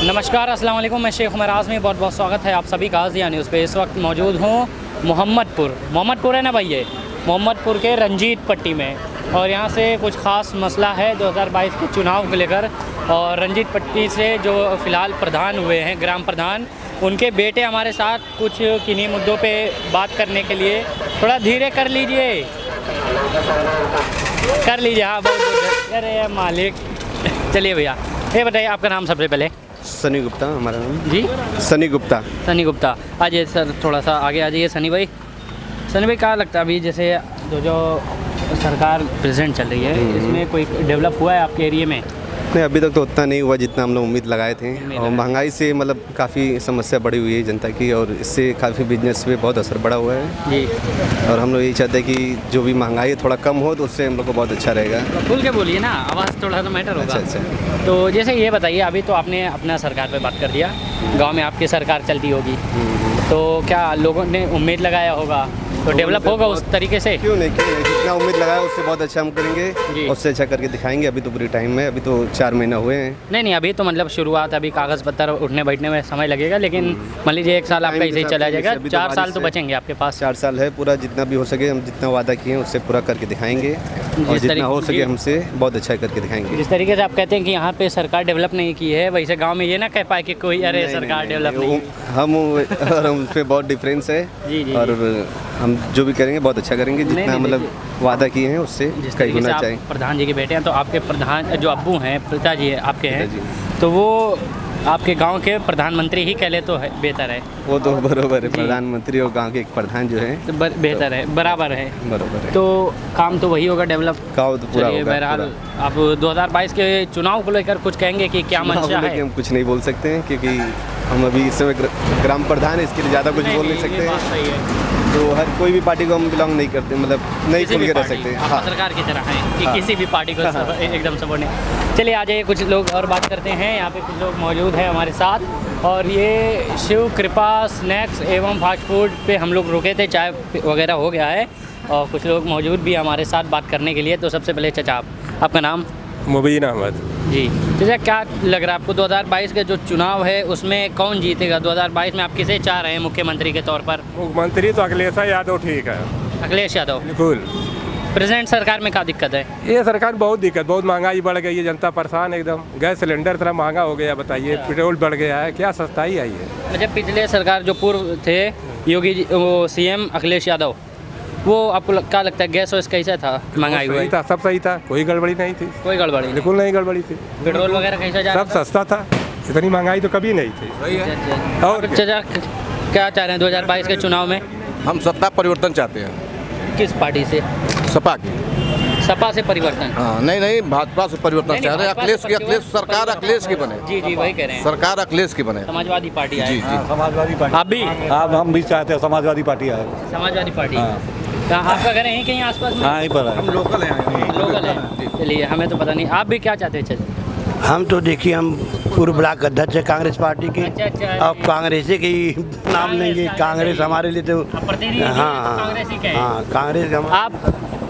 नमस्कार, अस्सलाम वालेकुम। मैं शेख उमर आज़मी, बहुत बहुत स्वागत है आप सभी का आज़िया न्यूज़ पे। इस वक्त मौजूद हूँ मोहम्मदपुर है ना भाई, ये मोहम्मदपुर के रंजीत पट्टी में। और यहाँ से कुछ ख़ास मसला है 2022 के चुनाव को लेकर। और रंजीत पट्टी से जो फ़िलहाल प्रधान हुए हैं, ग्राम प्रधान, उनके बेटे हमारे साथ कुछ किन्हीं मुद्दों पे बात करने के लिए। थोड़ा धीरे कर लीजिए हाँ, बहुत अरे मालिक। चलिए भैया, ये बताइए आपका नाम सबसे पहले। सनी गुप्ता हमारा नाम जी, सनी गुप्ता। सनी गुप्ता। आ जाइए सर, थोड़ा सा आगे आ जाइए। सनी भाई क्या लगता है अभी जैसे जो सरकार प्रेजेंट चल रही है, इसमें कोई डेवलप हुआ है आपके एरिया में? नहीं, अभी तक तो उतना नहीं हुआ जितना हम लोग उम्मीद लगाए थे। और महंगाई से मतलब काफ़ी समस्या बढ़ी हुई है जनता की, और इससे काफ़ी बिजनेस पे बहुत असर पड़ा हुआ है जी। और हम लोग यही चाहते हैं कि जो भी महंगाई थोड़ा कम हो तो उससे हम लोग को बहुत अच्छा रहेगा। खुल के बोलिए ना, आवाज़ थोड़ा सा मैटर होगा। अच्छा। तो जैसे ये बताइए, अभी तो आपने अपना सरकार पे बात कर दिया, गांव में आपकी सरकार चलती होगी, तो क्या लोगों ने उम्मीद लगाया होगा तो डेवलप होगा उस तरीके से? क्यों नहीं, जितना उम्मीद लगाया उससे बहुत अच्छा हम करेंगे, उससे अच्छा करके दिखाएंगे। अभी तो पूरी टाइम है, अभी तो 4 महीना हुए हैं। नहीं, अभी तो मतलब शुरुआत, अभी कागज़ पत्तर उठने बैठने में समय लगेगा, लेकिन मान लीजिए 1 साल आपका ऐसे ही चला जाएगा, 4 साल तो बचेंगे आपके पास। 4 साल है, पूरा जितना भी हो सके हम जितना वादा किए हैं उससे पूरा करके दिखाएंगे, और जितना हो सके हमसे बहुत अच्छा करके दिखाएंगे। जिस तरीके से आप कहते हैं कि यहाँ पे सरकार डेवलप नहीं की है, वैसे गांव में ये ना कह पाए कि कोई अरे सरकार डेवलप नहीं। हम और उन पे बहुत डिफरेंस है। और हम जो भी करेंगे बहुत अच्छा करेंगे, जितना मतलब वादा किए हैं उससे कई गुना चाहिए। प्रधान जी के बेटे हैं, तो आपके प्रधान जो अब्बू हैं, पिताजी आपके हैं, तो वो आपके गांव के प्रधानमंत्री ही कह ले तो है, बेहतर है। वो तो बराबर है, प्रधानमंत्री और गांव के एक प्रधान जो है तो बेहतर है, बराबर है। है। तो काम तो वही होगा, डेवलप काम तो पूरा होगा। बहरहाल आप 2022 के चुनाव को लेकर कुछ कहेंगे कि क्या मंशा है? हम कुछ नहीं बोल सकते हैं, क्योंकि हम अभी इस समय ग्राम प्रधान है, इसके लिए ज़्यादा कुछ बोल नहीं सकते हैं। तो हर कोई भी पार्टी को हम बिलोंग नहीं करते, मतलब नहीं खुल के रह सकते। हाँ, सरकार की तरह है कि किसी भी पार्टी को एकदम सपोर्ट नहीं। चलिए आ जाइए, कुछ लोग और बात करते हैं। यहाँ पे कुछ लोग मौजूद हैं हमारे साथ, और ये शिव कृपा स्नैक्स एवं फास्ट फूड पे हम लोग रुके थे, चाय वगैरह हो गया है, और कुछ लोग मौजूद भी हमारे साथ बात करने के लिए। तो सबसे पहले चाचा, आपका नाम? मुबीन अहमद जी। चाचा, क्या लग रहा है आपको 2022 का जो चुनाव है उसमें कौन जीतेगा? 2022 में आप किसे चाह रहे हैं मुख्यमंत्री के तौर पर? मुख्यमंत्री तो अखिलेश यादव ठीक है। अखिलेश यादव? बिल्कुल। प्रेजेंट सरकार में क्या दिक्कत है? ये सरकार बहुत दिक्कत, बहुत महंगाई बढ़ गई है, जनता परेशान एकदम। गैस सिलेंडर इतना महंगा हो गया, बताइए। पेट्रोल बढ़ गया है, क्या सस्ताई आई है। अच्छा, पिछले सरकार जो पूर्व थे योगी जी, वो सीएम अखिलेश यादव, वो आपको क्या लगता है गैस वैस कैसा था? महंगाई हुआ था, सब सही था, कोई गड़बड़ी नहीं थी। कोई गड़बड़ी? बिल्कुल नहीं गड़बड़ी थी। पेट्रोल वगैरह कैसा जा रहा सब सस्ता था, इतनी महंगाई तो कभी नहीं थी। और चाचा क्या चाह रहे हैं 2022 के चुनाव में? हम सत्ता परिवर्तन चाहते हैं। किस पार्टी से? सपा की। सपा से परिवर्तन? हाँ, नहीं, भाजपा से परिवर्तन चाह रहे हैं। अखिलेश सरकार अखिलेश की बने। जी, वही कह रहे हैं, सरकार अखिलेश की बने। समाजवादी पार्टी आए। जी। समाजवादी पार्टी। आप भी? हम भी चाहते हैं समाजवादी पार्टी आए। समाजवादी पार्टी। आपका घर यहीं कहीं आसपास में? हाँ, यहीं पर है। हम लोकल हैं। लोकल है, चलिए हमें तो पता नहीं। आप भी क्या चाहते हैं चाचा? हम तो देखिए, हम पूर्व ब्लॉक अध्यक्ष है कांग्रेस पार्टी के। अच्छा, अब कांग्रेस के ही नाम लेंगे, कांग्रेस हमारे लिए तो कांग्रेस। आप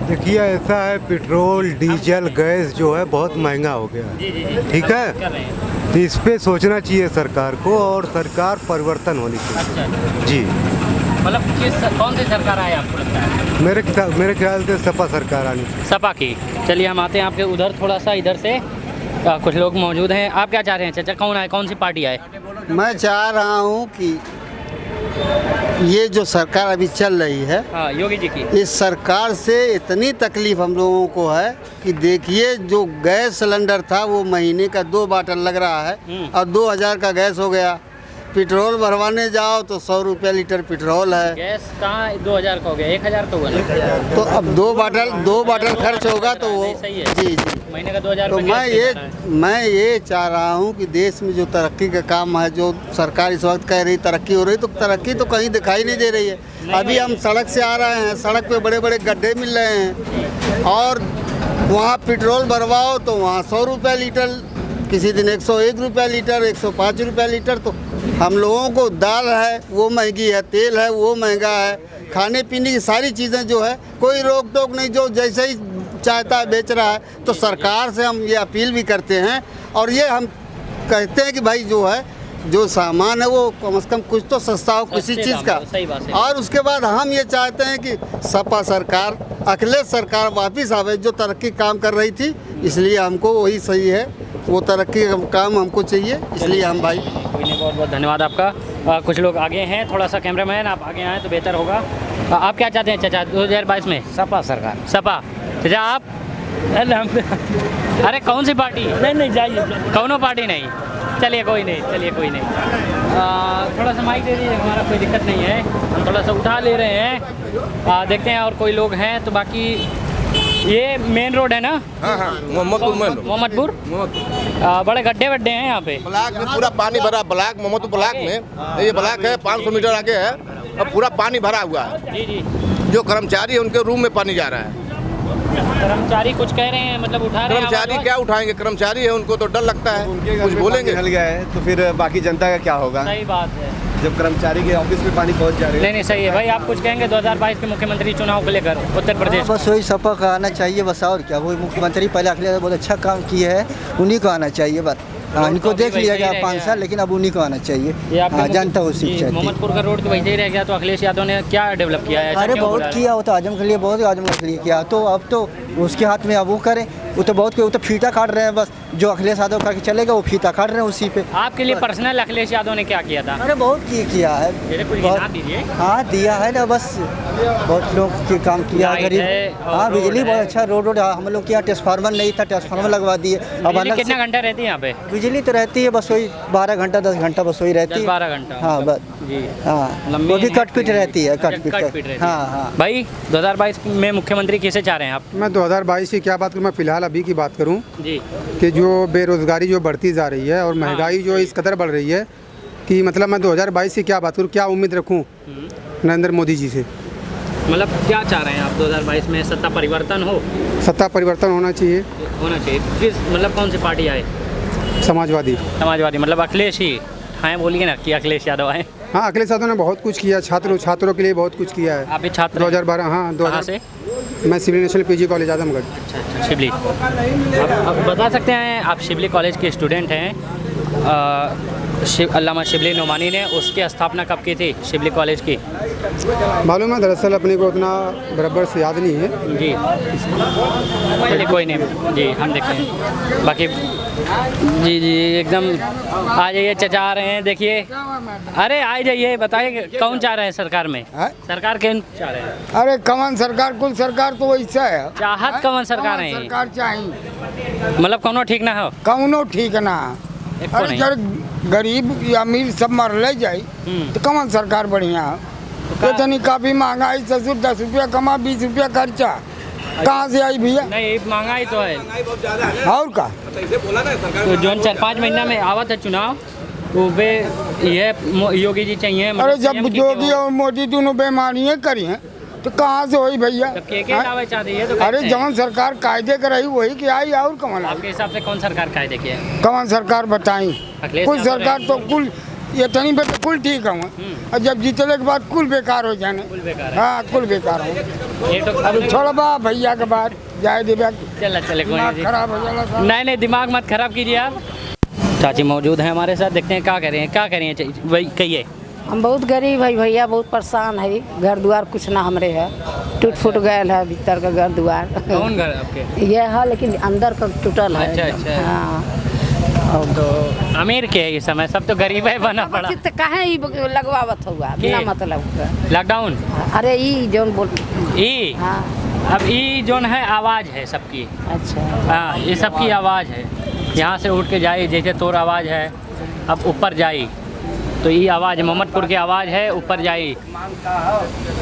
देखिए, ऐसा है, पेट्रोल डीजल गैस जो है बहुत महंगा हो गया। ठीक है, तो इस पे सोचना चाहिए सरकार को, और सरकार परिवर्तन होनी चाहिए। अच्छा जी। मतलब कौन सी सरकार आए आपको लगता है? मेरे ख्याल से सपा सरकार आनी चाहिए। सपा की। चलिए हम आते हैं आपके उधर, थोड़ा सा इधर से कुछ लोग मौजूद हैं। आप क्या चाह रहे हैं चाचा, कौन आए, कौन सी पार्टी आए? मैं चाह रहा हूँ कि ये जो सरकार अभी चल रही है, हाँ, योगी जी की, इस सरकार से इतनी तकलीफ हम लोगों को है कि देखिए, जो गैस सिलेंडर था वो महीने का 2 बॉटल लग रहा है, और 2000 का गैस हो गया। पेट्रोल भरवाने जाओ तो 100 रुपये लीटर पेट्रोल है। गैस कहाँ 2000 का हो गया, 1000 तो हुआ ना। तो अब 2 बॉटल खर्च होगा तो वो सही है। जी, महीने का 2000। तो मैं ये चाह रहा हूँ कि देश में जो तरक्की का काम है, जो सरकार इस वक्त कह रही तरक्की हो रही, तो तरक्की तो कहीं दिखाई नहीं दे रही है। अभी हम सड़क से आ रहे हैं, सड़क पे बड़े बड़े गड्ढे मिल रहे हैं, और वहाँ पेट्रोल भरवाओ तो वहाँ 100 रुपये लीटर, किसी दिन 101 रुपये लीटर, 105 रुपये लीटर। तो हम लोगों को दाल है वो महंगी है, तेल है वो महंगा है, खाने पीने की सारी चीज़ें जो है कोई रोक टोक नहीं, जो जैसे ही चाहता है बेच रहा है। तो सरकार से हम ये अपील भी करते हैं, और ये हम कहते हैं कि भाई जो है जो सामान है वो कम से कम कुछ तो सस्ता हो किसी सस्ते चीज़ दाम का। पे, सही बात है। और उसके बाद हम ये चाहते हैं कि सपा सरकार, अखिलेश सरकार वापस आवे जो तरक्की काम कर रही थी, इसलिए हमको वही सही है, वो तरक्की का काम हमको चाहिए, इसलिए हम भाई। कोई नहीं, बहुत बहुत धन्यवाद आपका। कुछ लोग आगे हैं, थोड़ा सा कैमरामैन आप आगे आएँ तो बेहतर होगा। आप क्या चाहते हैं चाचा 2022 में? सपा सरकार। सपा। चाचा आप? अरे कौन सी पार्टी? नहीं जाइए, कौनो पार्टी नहीं। चलिए कोई नहीं, चलिए कोई नहीं। थोड़ा सा माइक दे दीजिए, हमारा कोई दिक्कत नहीं है, हम थोड़ा सा उठा ले रहे हैं। देखते हैं और कोई लोग हैं तो बाकी। ये मेन रोड है ना? हाँ हाँ, मोहम्मदपुर। बड़े गड्ढे वड्ढे हैं यहाँ पे। ब्लॉक में पूरा पानी भरा, ब्लॉक मोहम्मदपुर ब्लॉक में ये ब्लॉक है 500 मीटर आगे है और पूरा पानी भरा हुआ है। जी जी। जो कर्मचारी है उनके रूम में पानी जा रहा है। कर्मचारी कुछ कह रहे हैं, मतलब उठा रहे हैं? कर्मचारी क्या उठाएंगे, कर्मचारी है उनको तो डर लगता है, उनके कुछ बोलेंगे। हल गया है तो फिर बाकी जनता का क्या होगा? सही बात है। जब कर्मचारी के ऑफिस में पानी पहुंच जा रहे नहीं सही है भाई। आप कुछ कहेंगे 2022 के मुख्यमंत्री चुनाव को लेकर उत्तर प्रदेश? बस वही सपा का आना चाहिए बस, और क्या। वही मुख्यमंत्री पहले अखिलेश बहुत अच्छा काम किए हैं, उन्हीं को आना चाहिए बस। हाँ, इनको देख लिया गया 5 साल, लेकिन अब उन्हीं को आना चाहिए। जनता उसी चाहती है। मोहम्मदपुर का रोड तो वैसे ही रह गया, तो अखिलेश यादव ने क्या डेवलप किया है? अरे बहुत किया, वो तो आजम के लिए बहुत, आजम के लिए किया। तो अब तो उसके हाथ में अब वो करें, वो तो बहुत, वो तो फीता काट रहे हैं बस। जो अखिलेश यादव करके चलेगा वो फीता काट रहे हैं उसी पे। आपके लिए पर्सनल अखिलेश यादव ने क्या किया था? अरे बहुत किया है, हाँ दिया है ना, बस बहुत लोग के काम किया। गरीब, हाँ बिजली बहुत अच्छा, रोड हम लोग के यहाँ ट्रांसफार्मर नहीं था, ट्रांसफार्मर लगवा दिए। अब कितना घंटा रहती है यहाँ पे बिजली? तो रहती है बस वही 12 घंटा 10 घंटा बस वही रहती है। 12 घंटा? हाँ बस जी। हाँ, वो भी कट पिट रहती है, कट पिट। हाँ हाँ। भाई 2022 में मुख्यमंत्री किसे चाह रहे हैं आप? मैं 2022 की क्या बात करूँ, मैं फिलहाल अभी की बात करूँ जी, कि जो बेरोज़गारी जो बढ़ती जा रही है और महंगाई जो इस कदर बढ़ रही है कि मतलब मैं 2022 की क्या बात करूँ, क्या उम्मीद रखूँ नरेंद्र मोदी जी से। मतलब क्या चाह रहे हैं आप 2022 में? सत्ता परिवर्तन हो? सत्ता परिवर्तन होना चाहिए। किस मतलब कौन सी पार्टी आए? समाजवादी। समाजवादी मतलब अखिलेश ही? हाँ बोलिए ना कि अखिलेश यादव आए। हाँ, अखिलेश यादव ने बहुत कुछ किया, छात्रों के लिए बहुत कुछ किया है। आप भी छात्र? 2012। हाँ, 2000 से? मैं civil national PG college Azamgarh. अच्छा, शिबली। आप बता सकते हैं, आप शिबली कॉलेज के स्टूडेंट हैं। अल्लामा शिबली नोमानी ने उसकी स्थापना कब की थी शिबली कॉलेज की? मालूम है, दरअसल अपने को उतना बराबर से याद नहीं है जी। चलिए कोई नहीं जी, हम देखते हैं बाकी। जी जी एकदम। आ जाइए, चचा आ रहे हैं, देखिए। अरे आ जाइए, बताइए कौन चाह रहे हैं सरकार में? सरकार कौन चाह रहे हैं? अरे कमन सरकार, कुल सरकार तो वैसा है। चाहत कौन सरकार है? सरकार चाहिए, मतलब कौनो ठीक ना हो? कौनो ठीक ना। अरे जब गरीब या अमीर सब मर ले जाए तो कमन सरकार बढ़िया है। इतनी काफी महंगाई, 10 रुपया कमा, 20 रुपया खर्चा, कहाँ से आई भैया? नहीं महंगाई तो है और का। तो जो 4-5 महीना में आवत है चुनाव, वो बे ये योगी जी चाहिए। अरे जब योगी और मोदी दोनों बेमानियाँ करी हैं तो कहाँ से हुई भैया? अरे जवन सरकार कायदे कर रही वही की आई, और कौन? आपके हिसाब से कौन सरकार कायदे की है? कौन सरकार बताई? कुल सरकार तो कुल इतनी पे तो कुल ठीक है, और जब जीतने के बाद कुल बेकार हो जाने। हाँ कुल बेकार हो। अभी छोड़ बा भैया के बाद जाए दिव्या, चले खराब हो जाना। नहीं दिमाग मत खराब कीजिए आप। चाची मौजूद हैं हमारे साथ, देखते हैं क्या कह रहे हैं, क्या कह रही हैं वही कहिए। हम बहुत गरीब है भैया, बहुत परेशान है, घर द्वार कुछ ना हमरे है, टूट फूट गए है भीतर का घर द्वार। कौन घर आपके? ये है लेकिन अंदर का टूटल है। अच्छा। हाँ तो अमीर के है इस समय, सब तो गरीब है बना पड़ा। तो कहे लगवावत हुआ बिना मतलब लॉकडाउन? अरे ई जोन बोल ई। हाँ अब ई जोन है आवाज़ है सबकी। अच्छा हाँ, ये सबकी आवाज़ है। यहाँ से उठ के जाए, जैसे तोर आवाज़ है, अब ऊपर जाई तो ये आवाज़ मोहम्मदपुर की आवाज़ है, ऊपर जाई।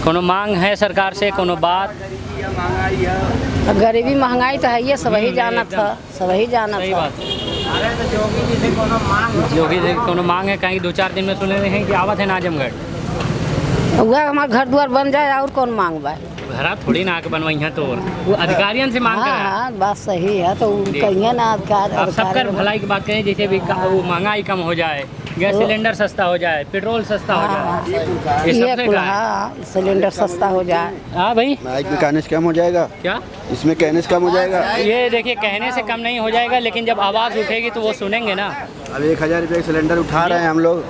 कोनो मांग है सरकार से, कोनो बात? गरीबी महंगाई तो है, ये सब ही जाना था, सब ही जाना था। योगी जी कोनो मांग है? कहीं 2-4 दिन में सुने हैं कि आवत है ना आजमगढ़। वह हमारा घर द्वार बन जाए और कौन मांग बा? घर थोड़ी ना आके बनवाई है, तो वो अधिकारियों से मांग कर। हाँ बात सही है, तो कहिए ना अधिकार। आप सबकर भलाई की बात करें, जैसे भी वो महंगाई कम हो जाए, गैस सिलेंडर सस्ता हो जाए, पेट्रोल सस्ता हो जाए, ये ये सबसे कुल कहा है। हाँ सिलेंडर सस्ता हो जाए। हाँ भाई माइक में कहने से कम हो जाएगा, क्या इसमें कहने से कम हो जाएगा। ये देखिए कहने से कम नहीं हो जाएगा, लेकिन जब आवाज़ उठेगी तो वो सुनेंगे ना। अब 1000 रुपये सिलेंडर उठा रहे हैं हम लोग,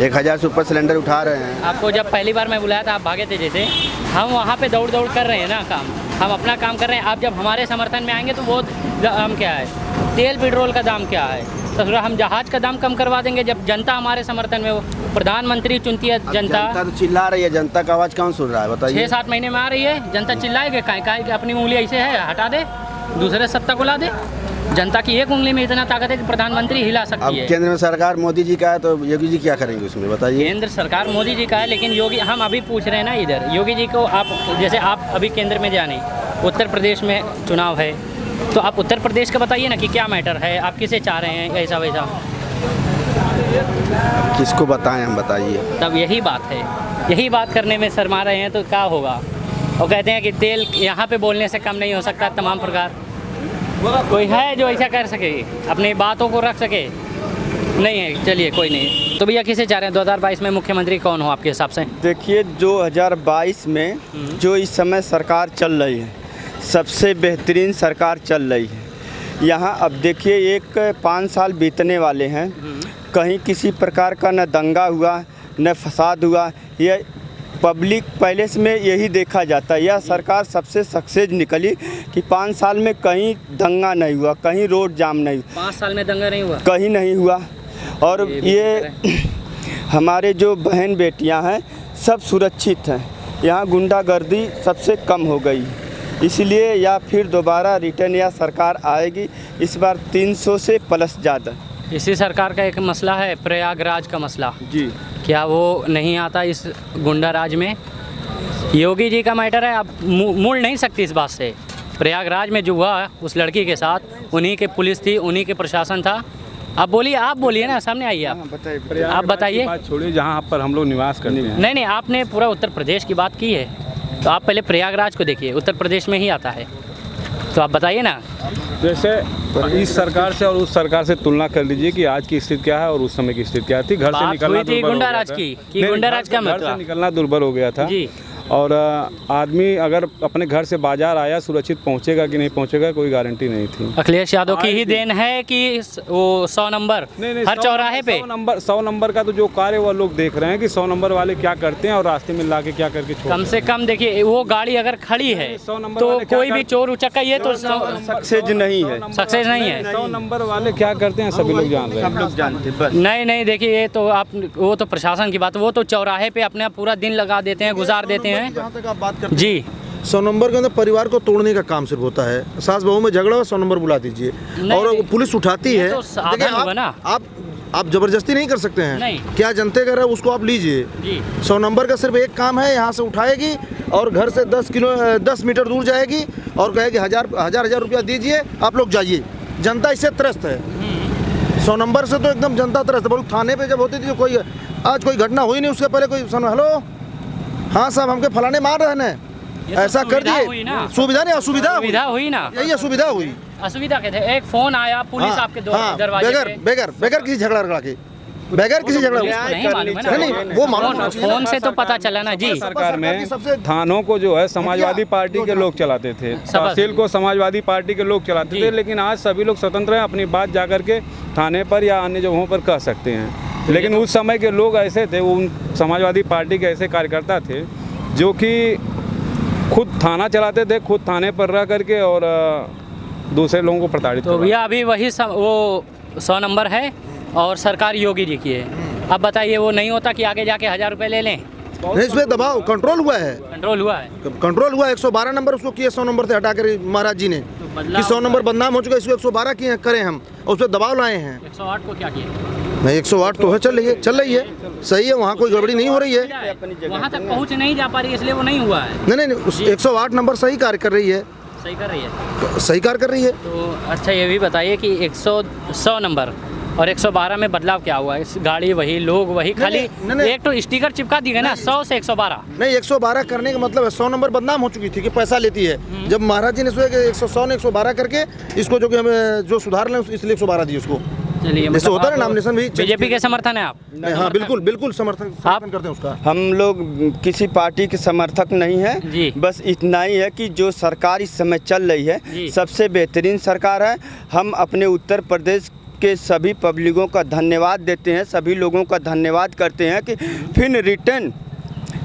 1000 से ऊपर सिलेंडर उठा रहे हैं। आपको जब पहली बार मैं बुलाया था आप भागे थे, जैसे हम वहाँ पे दौड़ दौड़ कर रहे हैं ना काम, हम अपना काम कर रहे हैं। आप जब हमारे समर्थन में आएंगे तो वो दाम क्या है, तेल पेट्रोल का दाम क्या है, तो हम जहाज़ का दाम कम करवा देंगे जब जनता हमारे समर्थन में हो। प्रधानमंत्री चुनती है जनता तो चिल्ला रही है, जनता का आवाज़ कौन सुन रहा है बताइए। 6-7 महीने में आ रही है, जनता चिल्लाएगी काहे कि अपनी उंगली ऐसे है, हटा दे, दूसरे सत्ता को ला दे। जनता की एक उंगली में इतना ताकत है कि प्रधानमंत्री हिला अब सकती है। केंद्र में सरकार मोदी जी का है तो योगी जी क्या करेंगे उसमें बताइए। केंद्र सरकार मोदी जी का है, लेकिन योगी, हम अभी पूछ रहे हैं ना इधर, योगी जी को आप जैसे आप अभी केंद्र में जाने, उत्तर प्रदेश में चुनाव है तो आप उत्तर प्रदेश का बताइए ना कि क्या मैटर है, आप किसे चाह रहे हैं, ऐसा वैसा। किसको बताएं हम बताइए। तब यही बात है, यही बात करने में शर्मा रहे हैं तो क्या होगा। और कहते हैं कि तेल यहाँ पे बोलने से कम नहीं हो सकता, तमाम प्रकार कोई है जो ऐसा कर सके, अपनी बातों को रख सके, नहीं है। चलिए कोई नहीं। तो भैया किसे चाह रहे हैं 2022 में मुख्यमंत्री कौन हो आपके हिसाब से? देखिए 2022 में जो इस समय सरकार चल रही है, सबसे बेहतरीन सरकार चल रही है। यहाँ अब देखिए एक 5 साल बीतने वाले हैं, कहीं किसी प्रकार का न दंगा हुआ न फसाद हुआ। यह पब्लिक पैलेस में यही देखा जाता है, यह सरकार सबसे सक्सेस निकली कि 5 साल में कहीं दंगा नहीं हुआ, कहीं रोड जाम नहीं हुआ। 5 साल में दंगा नहीं हुआ, कहीं नहीं हुआ। और ये हमारे जो बहन बेटियां हैं सब सुरक्षित हैं, यहाँ गुंडागर्दी सबसे कम हो गई। इसलिए या फिर दोबारा रिटर्न या सरकार आएगी, इस बार 300 से प्लस ज़्यादा। इसी सरकार का एक मसला है प्रयागराज का मसला जी, क्या वो नहीं आता इस गुंडा राज में? योगी जी का मैटर है, आप मुड़ नहीं सकती इस बात से। प्रयागराज में जो हुआ उस लड़की के साथ, उन्हीं के पुलिस थी, उन्हीं के प्रशासन था। आप बोलिए ना, सामने आइए आप बताइए। बात छोड़िए जहाँ पर हम लोग निवास करते हैं। नहीं, आपने पूरा उत्तर प्रदेश की बात की है, तो आप पहले प्रयागराज को देखिए, उत्तर प्रदेश में ही आता है, तो आप बताइए ना। जैसे इस सरकार से और उस सरकार से तुलना कर लीजिए कि आज की स्थिति क्या है और उस समय की स्थिति क्या थी। घर से निकलना दुर्भर हो गया था। गुंडाराज का घर से निकलना दुर्भर हो गया था जी। और आदमी अगर अपने घर से बाजार आया सुरक्षित पहुंचेगा कि नहीं पहुंचेगा कोई गारंटी नहीं थी। अखिलेश यादव की ही देन है कि वो 100 नंबर हर चौराहे पे 100 नंबर का तो जो कार्य वो लोग देख रहे हैं कि 100 नंबर वाले क्या करते हैं और रास्ते में ला के क्या करके छोड़ते हैं। कम से कम देखिए वो गाड़ी अगर खड़ी है तो कोई भी चोर उचक्का ये तो सक्सेस नहीं है, 100 नंबर वाले क्या करते हैं सभी लोग जान रहे हैं, सब लोग जानते हैं। नहीं देखिए, ये तो आप वो तो प्रशासन की बात, वो तो चौराहे पे अपने पूरा दिन लगा देते हैं, गुजार देते हैं। जहाँ तक आप बात करते हैं जी, 100 नंबर के अंदर परिवार को तोड़ने का काम सिर्फ होता है। सास बहू में झगड़ा हो 100 नंबर बुला दीजिए और पुलिस उठाती है। तो साधन हुआ ना, आप जबरदस्ती नहीं कर सकते हैं। नहीं। क्या जनते कर रहे हैं उसको आप लीजिए। 100 नंबर का सिर्फ एक काम है, यहाँ से उठाएगी और घर से 10 मीटर दूर जाएगी और कहेगी हजार रुपया दीजिए, आप लोग जाइए। जनता इससे त्रस्त है, 100 नंबर से तो एकदम जनता त्रस्त है। बोलो थाने पे जब होती थी तो आज कोई घटना हुई नहीं, उसके पहले कोई हेलो हाँ साहब हमके फलाने मार रहे हैं, ऐसा कर दिए। सुविधा नहीं, असुविधा हुई ना, यही असुविधा हुई। असुविधा कहते हैं, एक फोन आया पुलिस आपके दरवाजे पे, बेगर किसी झगड़ा रगड़ा के, बगैर किसी झगड़ा नहीं, वो मालूम फोन से तो पता चला ना जी। सरकार में थानों को जो है समाजवादी पार्टी के लोग चलाते थे, तहसील को समाजवादी पार्टी के लोग चलाते थे, लेकिन आज सभी लोग स्वतंत्र हैं, अपनी बात जा करके थाने पर या अन्य जगहों पर कह सकते हैं। लेकिन उस समय के लोग ऐसे थे, उन समाजवादी पार्टी के ऐसे कार्यकर्ता थे जो कि खुद थाना चलाते थे, खुद थाने पर रह करके और दूसरे लोगों को प्रताड़ित। तो भैया अभी वही वो 100 नंबर है और सरकार योगी जी की है। अब बताइए वो नहीं होता कि आगे जाके 1000 रुपये ले लें? नहीं, इसमें दबाव कंट्रोल हुआ है, कंट्रोल हुआ। 112 नंबर उसको किए 100 नंबर से हटा कर महाराज जी ने कि 100 नंबर बदनाम हो चुका, इसको 112 किए करें हम, और उस पर दबाव लाए हैं। 108 को क्या किया? नहीं 108 तो है, चल रही है, सही है, वहाँ कोई गड़बड़ी नहीं हो रही है, वहाँ तक पहुँच नहीं जा पा रही है, इसलिए वो नहीं हुआ है। नहीं 108 नंबर सही कार्य कर रही है, सही कार्य कर रही है। तो अच्छा ये भी बताइए कि 100 नंबर और 112 में बदलाव क्या हुआ है? इस गाड़ी वही, लोग वही, खाली एक तो स्टिकर चिपका दी गई ना 100 से 112। नहीं 112 करने का मतलब है 100 नंबर बदनाम हो चुकी थी कि पैसा लेती है। जब महाराज जी ने सोचे कि 100 ने 112 करके इसको जो कि हमें जो सुधार लें इसलिए 112 दी उसको। चलिए, जैसे होता है ना नॉमिनेशन भी बीजेपी के समर्थन है आप? हाँ बिल्कुल बिल्कुल समर्थन करते हैं उसका। हम लोग किसी पार्टी के समर्थक नहीं है, बस इतना ही है कि जो सरकार इस समय चल रही है सबसे बेहतरीन सरकार है। हम अपने उत्तर प्रदेश के सभी पब्लिकों का धन्यवाद देते हैं, सभी लोगों का धन्यवाद करते हैं कि फिर रिटर्न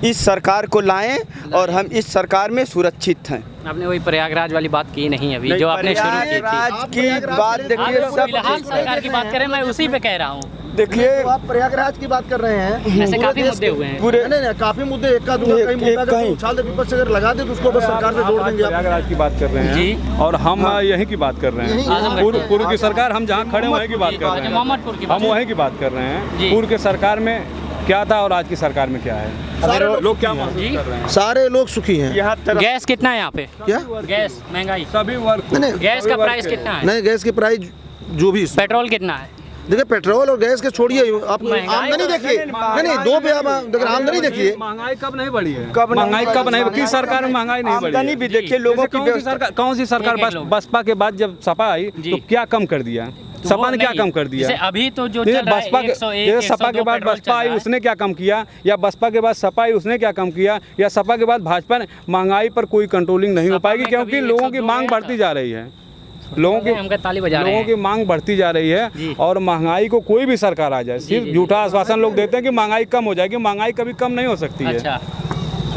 इस सरकार को लाएं और हम इस सरकार में सुरक्षित हैं। आपने वही प्रयागराज वाली बात की नहीं अभी, जो आपने शुरू की थी। प्रयागराज की बात देखिए, सब सरकार की बात करें, मैं उसी पे कह रहा हूँ। देखिए आप प्रयागराज की बात कर रहे हैं, ऐसे काफी मुद्दे हुए हैं। पूरे नहीं काफी मुद्दे, एक का दूसरा कहीं मुद्दा जब उछाल दे विपक्ष अगर लगा दे तो उसको बस सरकार से जोड़ देंगे। प्रयागराज की बात कर रहे हैं और हम यहीं की बात कर रहे हैं। पूर्व की सरकार, हम जहाँ खड़े वहीं की बात कर रहे हैं, हम वहीं की बात कर रहे हैं। पूर्व के सरकार में क्या था और आज की सरकार में क्या है, लोग क्या महसूस कर रहे हैं? सारे लोग सुखी हैं। यहाँ गैस कितना है यहाँ पे? क्या गैस महंगाई? सभी वर्ग गैस का प्राइस कितना है? नहीं गैस की प्राइस जो भी, पेट्रोल कितना है? देखिए पेट्रोल और गैस के छोड़िए, आप आमदनी देखिए। नहीं दो पे आप देखिए आमदनी देखिए, महंगाई कब नहीं बढ़ी है? महंगाई कब नहीं? किस सरकार में महंगाई नहीं बढ़ी? आमदनी भी देखिए लोगों की। कौन सी सरकार, बसपा के बाद जब सपा आई तो क्या कम कर दिया? सपा ने क्या कम कर दिया? अभी तो जो बसपा के सपा के बाद बसपा आई उसने क्या कम किया, या बसपा के बाद सपा आई उसने क्या कम किया, या सपा के बाद भाजपा ने? महंगाई पर कोई कंट्रोलिंग नहीं हो पाएगी क्योंकि लोगों की मांग बढ़ती जा रही है। लोगों की मांग बढ़ती जा रही है और महंगाई को कोई भी सरकार आ जाए, सिर्फ झूठा आश्वासन लोग देते हैं कि महंगाई कम हो जाएगी। महंगाई कभी कम नहीं हो सकती है।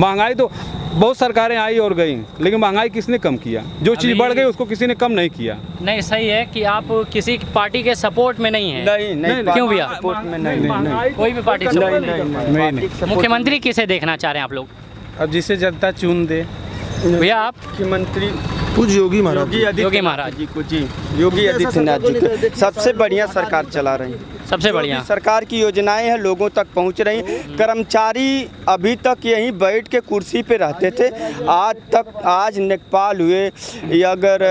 महंगाई तो बहुत सरकारें आई और गई, लेकिन महंगाई किसने कम किया? जो चीज़ बढ़ गई उसको किसी ने कम नहीं किया। नहीं, सही है कि आप किसी पार्टी के सपोर्ट में नहीं है। नहीं, क्यों भैया? सपोर्ट में नहीं, कोई भी पार्टी नहीं। मुख्यमंत्री किसे देखना चाह रहे हैं आप लोग? अब जिसे जनता चुन दे। भैया आप मुख्यमंत्री कुछ योगी महाराज जी को, जी योगी आदित्यनाथ जी को सबसे बढ़िया सरकार चला रही है। सबसे बढ़िया सरकार की योजनाएं हैं लोगों तक पहुंच रही। कर्मचारी अभी तक यहीं बैठ के कुर्सी पे रहते थे, आज लेखपाल हुए या अगर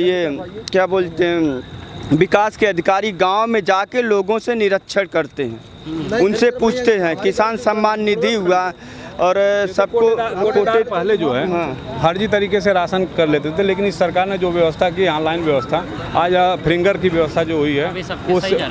ये क्या बोलते हैं विकास के अधिकारी गांव में जाके लोगों से निरीक्षण करते हैं, उनसे पूछते हैं। किसान सम्मान निधि हुआ और सबको कोटे पहले जो है फर्जी तरीके से राशन कर लेते थे, लेकिन इस सरकार ने जो व्यवस्था की, ऑनलाइन व्यवस्था, आज फिंगर की व्यवस्था जो हुई है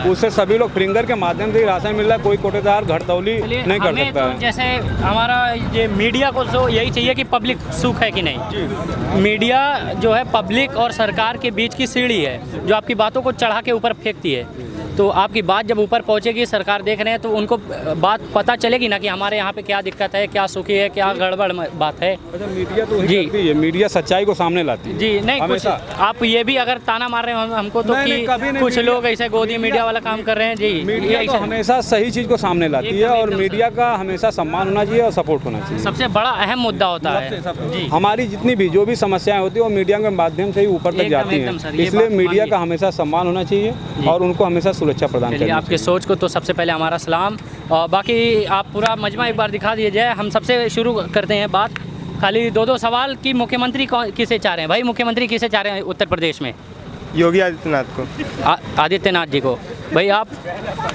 उससे सभी लोग फिंगर के माध्यम से राशन मिल रहा है। कोई कोटेदार घरतौली नहीं कर सकता है। जैसे हमारा ये मीडिया को तो यही चाहिए कि पब्लिक सुख है कि नहीं। मीडिया जो है पब्लिक और सरकार के बीच की सीढ़ी है जो आपकी बातों को चढ़ा के ऊपर फेंकती है। तो आपकी बात जब ऊपर पहुंचेगी, सरकार देख रहे हैं, तो उनको बात पता चलेगी ना कि हमारे यहाँ पे क्या दिक्कत है, क्या सुखी है, क्या गड़बड़ बात है। अच्छा, मीडिया तो जी करती है, मीडिया सच्चाई को सामने लाती है। जी नहीं, कुछ आप ये भी अगर ताना मार रहे हो हमको तो कि कुछ लोग ऐसे गोदी मीडिया वाला काम कर रहे हैं। जी मीडिया तो हमेशा सही चीज़ को सामने लाती है और मीडिया का हमेशा सम्मान होना चाहिए और सपोर्ट होना चाहिए। सबसे बड़ा अहम मुद्दा होता है हमारी जितनी भी जो भी समस्याएं होती है वो मीडिया के माध्यम से ही ऊपर तक जाती हैं, इसलिए मीडिया का हमेशा सम्मान होना चाहिए और उनको हमेशा सुरक्षा प्रदान करनी चाहिए। आपकी सोच को तो सबसे पहले हमारा सलाम, और बाकी आप पूरा मजमा एक बार दिखा दिया जाए। हम सबसे शुरू करते हैं बात, खाली दो सवाल कि मुख्यमंत्री किसे चाह रहे हैं? भाई मुख्यमंत्री किसे चाह रहे हैं उत्तर प्रदेश में? योगी आदित्यनाथ को। आदित्यनाथ जी को। भाई आप?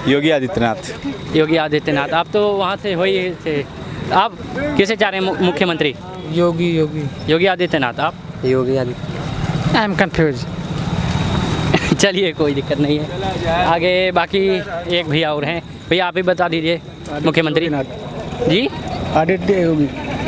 योगी आदित्यनाथ। योगी आदित्यनाथ। आप तो वहाँ से वही थे, आप किसे चाह रहे हैं मुख्यमंत्री? योगी आदित्यनाथ। आप? Yogi Adityanath. I am confuse. चलिए कोई दिक्कत नहीं है, आगे बाकी एक भैया और हैं। भैया आप ही बता दीजिए मुख्यमंत्री। जी आदित्य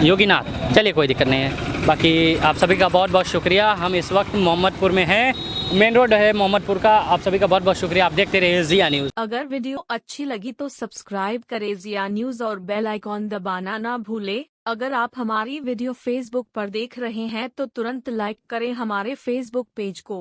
योगीनाथ। चलिए कोई दिक्कत नहीं है। बाकी आप सभी का बहुत बहुत शुक्रिया। हम इस वक्त मोहम्मदपुर में हैं, मेन रोड है मोहम्मदपुर का। आप सभी का बहुत बहुत शुक्रिया। आप देखते रहिए जिया न्यूज़। अगर वीडियो अच्छी लगी तो सब्सक्राइब करें जिया न्यूज़ और बेल आइकॉन दबाना ना भूले। अगर आप हमारी वीडियो फेसबुक पर देख रहे हैं तो तुरंत लाइक करें हमारे फेसबुक पेज को।